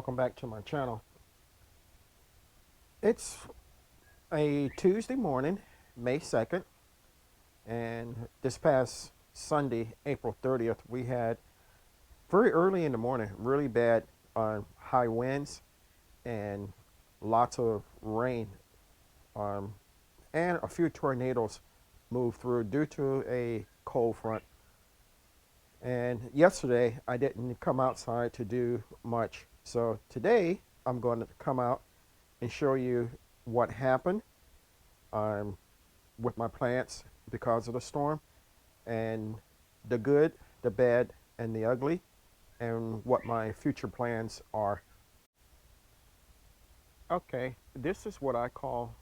welcome back to my channel. It's a Tuesday morning, May 2nd, and this past Sunday, April 30th, we had very early in the morning really bad high winds and lots of rain, and a few tornadoes moved through due to a cold front. And yesterday I didn't come outside to do much, so today I'm going to come out and show you what happened with my plants because of the storm, and the good, the bad, and the ugly, and what my future plans are. Okay, this is what I call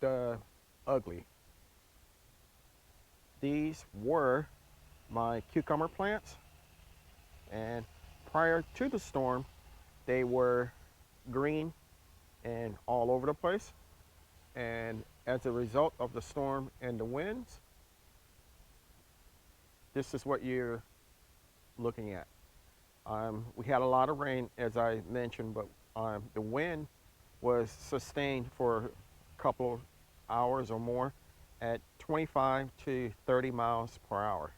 the ugly. These were my cucumber plants, and prior to the storm they were green and all over the place, and as a result of the storm and the winds, this is what you're looking at. We had a lot of rain, as I mentioned, but the wind was sustained for a couple of hours or more at 25 to 30 miles per hour.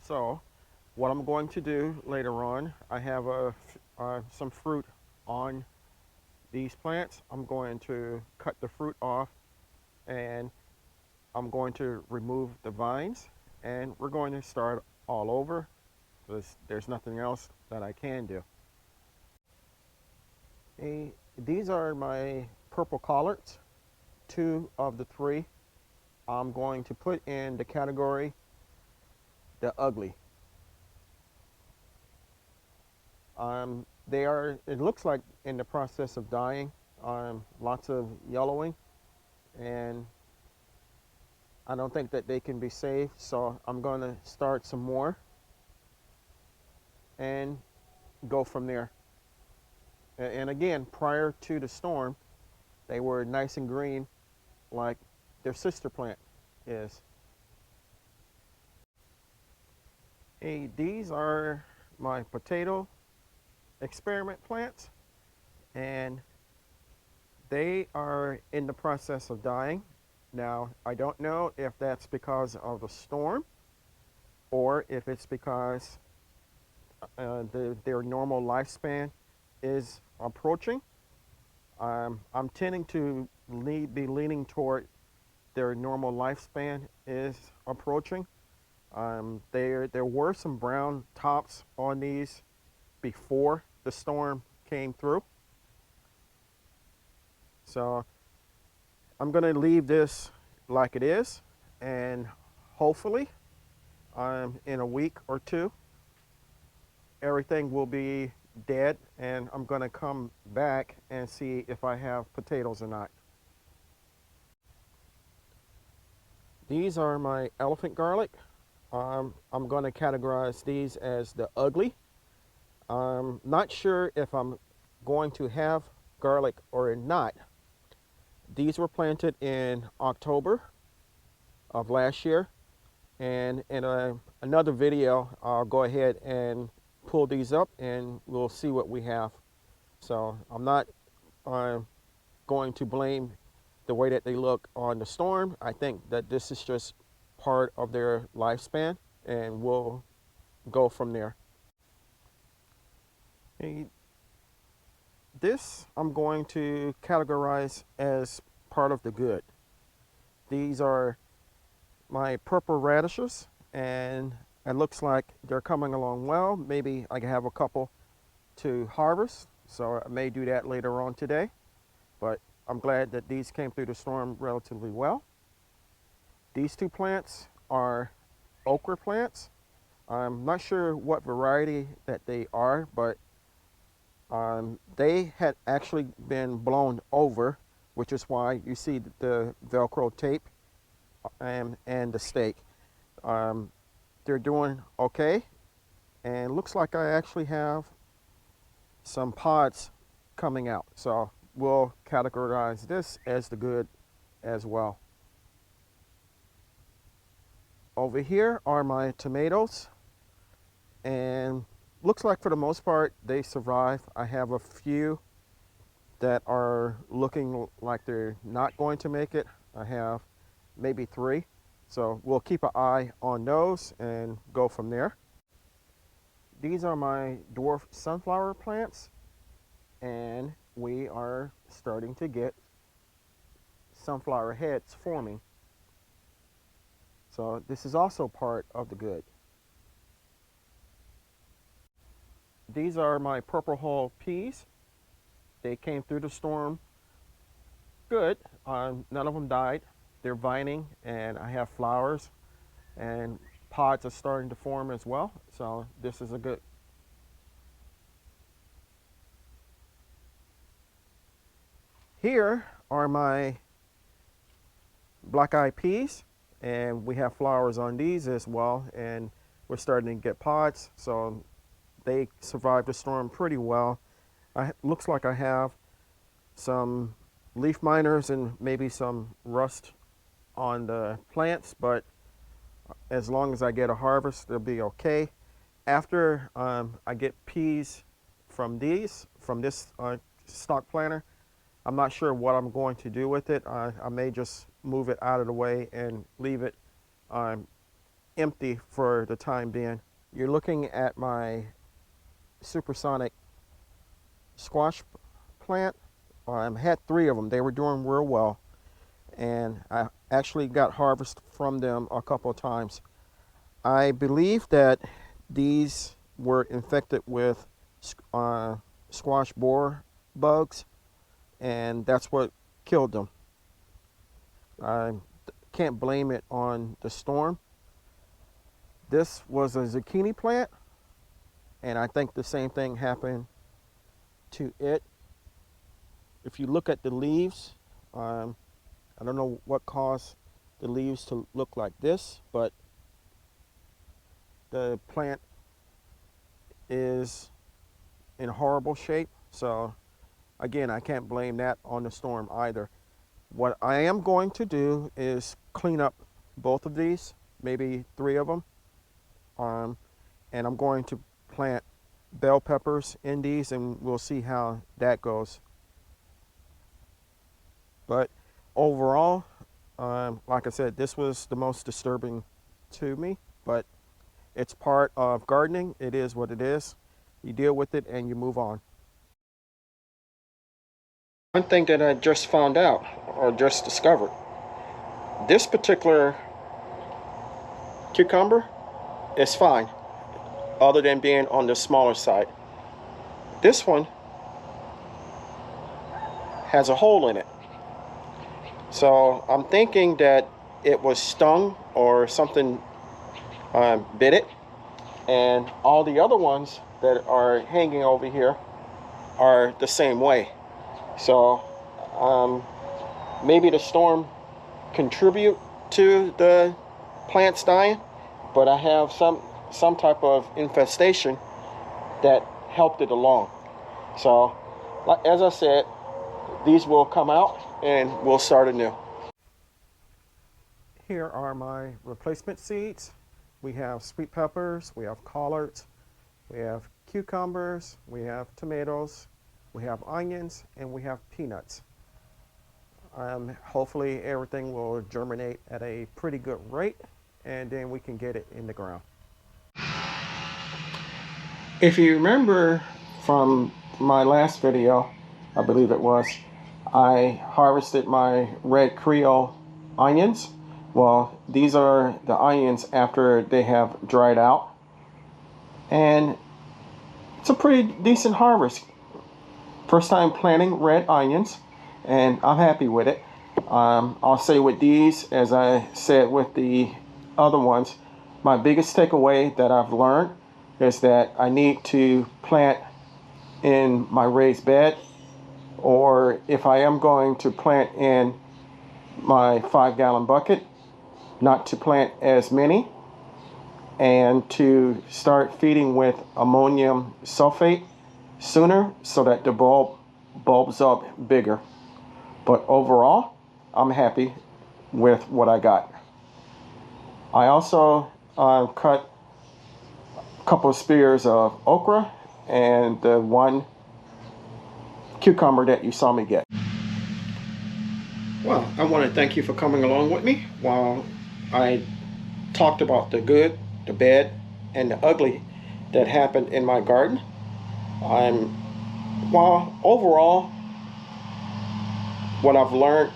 So what I'm going to do later on, I have some fruit on these plants. I'm going to cut the fruit off, and I'm going to remove the vines, and we're going to start all over because there's nothing else that I can do. These are my purple collards. 2 of the 3 I'm going to put in the category the ugly. They are, it looks like, in the process of dying. Lots of yellowing, and I don't think that they can be saved, so I'm going to start some more and go from there. And again, prior to the storm, they were nice and green like their sister plant is. Hey, these are my potato experiment plants, and they are in the process of dying. Now, I don't know if that's because of the storm or if it's because their normal lifespan is approaching. I'm tending to be leaning toward their normal lifespan is approaching. There were some brown tops on these before the storm came through. So I'm going to leave this like it is, and hopefully in a week or two everything will be dead, and I'm going to come back and see if I have potatoes or not. These are my elephant garlic. I'm going to categorize these as the ugly. I'm not sure if I'm going to have garlic or not. These were planted in October of last year, and in another video I'll go ahead and pull these up and we'll see what we have. So I'm not going to blame the way that they look on the storm. I think that this is just part of their lifespan, and we'll go from there. This I'm going to categorize as part of the good. These are my purple radishes, and it looks like they're coming along well. Maybe I can have a couple to harvest, so I may do that later on today, but I'm glad that these came through the storm relatively well. These 2 plants are okra plants. I'm not sure what variety that they are, but they had actually been blown over, which is why you see the Velcro tape and the stake. They're doing okay, and looks like I actually have some pods coming out, so we'll categorize this as the good as well. Over here are my tomatoes, and looks like for the most part they survive. I have a few that are looking like they're not going to make it. I have maybe 3. So we'll keep an eye on those and go from there. These are my dwarf sunflower plants, and we are starting to get sunflower heads forming. So this is also part of the good. These are my purple hull peas. They came through the storm good. None of them died. They're vining, and I have flowers, and pods are starting to form as well. So this is a good. Here are my black-eyed peas, and we have flowers on these as well, and we're starting to get pods, so they survived the storm pretty well. Looks like I have some leaf miners and maybe some rust on the plants, but as long as I get a harvest, they'll be okay. After I get peas from this stock planter, I'm not sure what I'm going to do with it. I may just move it out of the way and leave it empty for the time being. You're looking at my supersonic squash plant. I had 3 of them. They were doing real well, and I actually got harvest from them a couple of times. I believe that these were infected with squash borer bugs, and that's what killed them. I can't blame it on the storm. This was a zucchini plant, and I think the same thing happened to it. If you look at the leaves, I don't know what caused the leaves to look like this, but the plant is in horrible shape. So again, I can't blame that on the storm either. What I am going to do is clean up both of these, maybe 3 of them, and I'm going to plant bell peppers in these, and we'll see how that goes. But overall, like I said, this was the most disturbing to me, but it's part of gardening. It is what it is. You deal with it and you move on. One thing that I just found out, or just discovered, this particular cucumber is fine, other than being on the smaller side. This one has a hole in it. So I'm thinking that it was stung or something bit it, and all the other ones that are hanging over here are the same way. So maybe the storm contribute to the plants dying, but I have some type of infestation that helped it along. So as I said, these will come out and we'll start anew. Here are my replacement seeds. We have sweet peppers, we have collards, we have cucumbers, we have tomatoes, we have onions, and we have peanuts. Hopefully everything will germinate at a pretty good rate, and then we can get it in the ground. If you remember from my last video, I believe it was, I harvested my red Creole onions. Well, these are the onions after they have dried out, and it's a pretty decent harvest. First time planting red onions, and I'm happy with it. I'll say with these, as I said with the other ones, my biggest takeaway that I've learned is that I need to plant in my raised bed, or if I am going to plant in my 5-gallon bucket, not to plant as many, and to start feeding with ammonium sulfate sooner so that the bulbs up bigger. But overall, I'm happy with what I got. I also cut couple of spears of okra and the one cucumber that you saw me get. Well, I want to thank you for coming along with me while I talked about the good, the bad, and the ugly that happened in my garden. While overall, what I've learned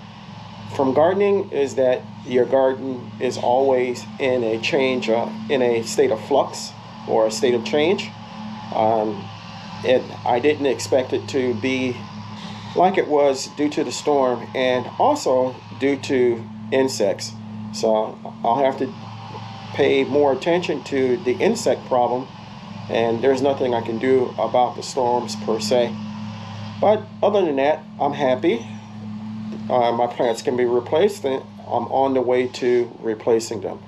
from gardening is that your garden is always in a change, in a state of flux or a state of change. I didn't expect it to be like it was due to the storm and also due to insects. So I'll have to pay more attention to the insect problem, and there's nothing I can do about the storms per se. But other than that, I'm happy. My plants can be replaced, and I'm on the way to replacing them.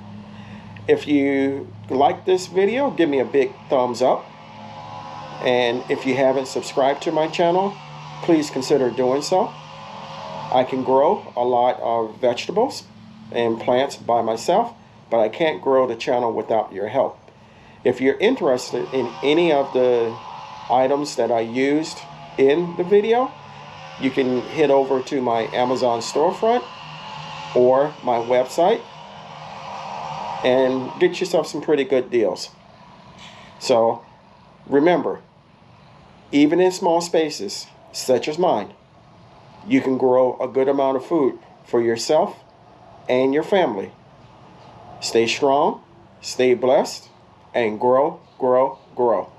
If you like this video, give me a big thumbs up. And if you haven't subscribed to my channel, please consider doing so. I can grow a lot of vegetables and plants by myself, but I can't grow the channel without your help. If you're interested in any of the items that I used in the video, you can head over to my Amazon storefront or my website and get yourself some pretty good deals. So remember, even in small spaces such as mine, you can grow a good amount of food for yourself and your family. Stay strong, stay blessed, and grow, grow, grow.